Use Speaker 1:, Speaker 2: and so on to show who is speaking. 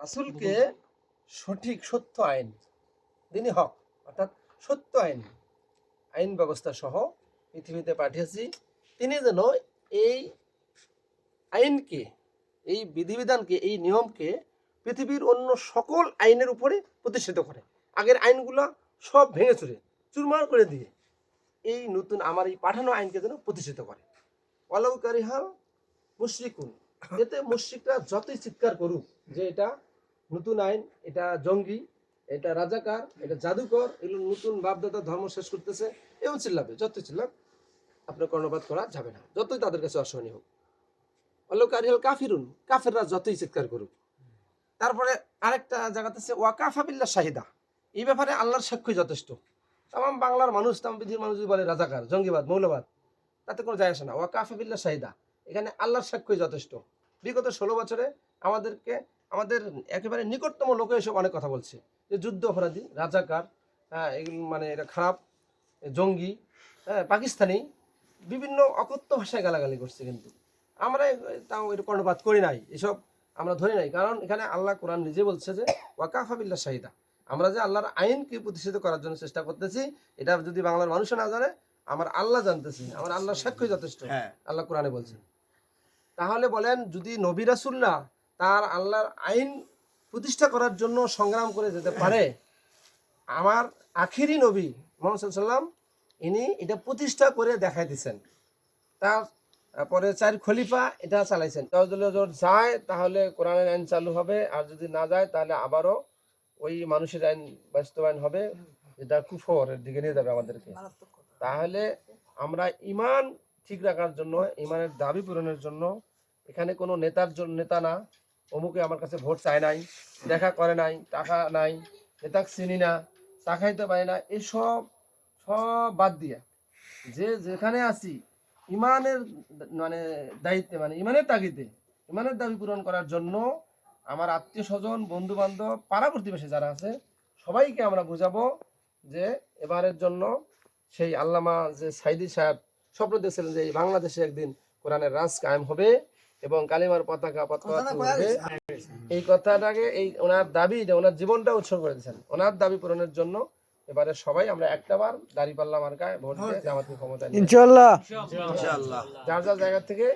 Speaker 1: রাসূলকে সঠিক সত্য আইন, দিনই হক অর্থাৎ সত্য আইন, আইন ব্যবস্থা সহ পৃথিবীতে পাঠিয়েছি। তিনি যেন এই আইনকে, এই বিধিবিধানকে, এই নিয়মকে পৃথিবীর অন্য সকল আইনের উপরে প্রতিষ্ঠিত করে। আগের আইনগুলো সব ভেঙে চুরে চুরমার করে দিয়ে এই নতুন আমার এই পাঠানো আইনকে যেন প্রতিষ্ঠিত করে। ওয়ালাউ কারিহাল মুশরিকুন, এতে মুশরিকরা যতই চিৎকার করুক যে এটা নতুন আইন, এটা জঙ্গি, এটা রাজাকার, এটা জাদুকর, এগুলো নতুন বাপদাদা ধর্ম শেষ করতেছে, এবং চিল্লাবে, যতই চিল্লাক আপনার কর্ণপাত করা যাবে না, যতই তাদের কাছে অসহনীয় হোক। ওয়ালাউ কারিহাল কাফিরুন, কাফেররা যতই চিৎকার করুক। তারপরে আরেকটা জায়গাতে আছে ওয়াকাফা বিল্লাহ শাহিদা, এই ব্যাপারে আল্লাহর সাক্ষ্য যথেষ্ট। তাম বাংলার মানুষ, তাম পৃথিবীর মানুষ যদি বলে রাজাকার, জঙ্গিবাদ, মৌলবাদ, তাতে কোনো যায় আসে না। ওয়াকাফা বিল্লাহ শাহিদা, এখানে আল্লাহর সাক্ষ্যই যথেষ্ট। বিগত 16 বছরে আমাদের একেবারে নিকটতম লোকে এসব অনেক কথা বলছে যে যুদ্ধ অপরাধী, রাজাকার, হ্যাঁ এগুলো মানে এটা খারাপ, জঙ্গি, হ্যাঁ পাকিস্তানি, বিভিন্ন অকথ্য ভাষায় গালাগালি করছে। কিন্তু আমরা তাও এটা কর্ণপাত করি নাই, এসব আমরা ধরি নাই। কারণ এখানে আল্লাহ কোরআন নিজে বলছে যে ওয়াকাফা বিল্লাহ শাহিদা, আমরা যে আল্লাহর আইনকে প্রতিষ্ঠিত করার জন্য চেষ্টা করতেছি, এটা যদি বাংলার মানুষও না জানে, আমার আল্লাহ জানতেছি, আমার আল্লাহর সাক্ষ্য যথেষ্ট। আল্লাহ কোরআনে বলছেন। তাহলে বলেন, যদি নবী রাসূলরা তার আল্লাহর আইন প্রতিষ্ঠা করার জন্য সংগ্রাম করে যেতে পারে, আমার আখিরি নবী মুহাম্মদ সাল্লাল্লাহু আলাইহি ওয়াসাল্লাম ইনি এটা প্রতিষ্ঠা করে দেখাই দিয়েছেন। তারপরে 4 খলিফা এটা চালাইছেন। যদি যায় তাহলে কোরআনের আইন চালু হবে, আর যদি না যায় তাহলে আবারও ওই মানুষের আইন বাস্তবায়ন হবে, যেটা কুফরের দিকে নিয়ে যাবে আমাদেরকে। তাহলে আমরা ইমান ঠিক রাখার জন্য, ইমানের দাবি পূরণের জন্য, এখানে কোনো নেতা না, অমুকে আমার কাছে ভোট চায় নাই, দেখা করে নাই, টাকা নাই, নেতা চিনি না, চা খাইতে পারি না, এসব সব বাদ দিয়া যে যেখানে আছি ইমানের মানে দায়িত্বে, মানে ইমানের তাগিদে, ইমানের দাবি পূরণ করার জন্য আমার আত্মীয় স্বজন, বন্ধু বান্ধব, পাড়া প্রতিবেশী যারা আছে সবাইকে আমরা বুঝাবো যে এবারের জন্য সেই আল্লামা যে সাইদি সাহেব স্বপ্ন দেখছিলেন যে বাংলাদেশে একদিন কোরআনের রাজ কায়েম হবে এবং কালিমার পতাকা উঠবে, এই কথাটাকে, এই ওনার দাবি, ওনার জীবনটা উৎসর্গ করে দিয়েছেন। ওনার দাবি পূরণের জন্য এবারে সবাই আমরা একটাবার দাঁড়িপাল্লা মার্কায় ভোট দিয়ে জামাতের ক্ষমতা ইনশাআল্লাহ যার যার জায়গা থেকে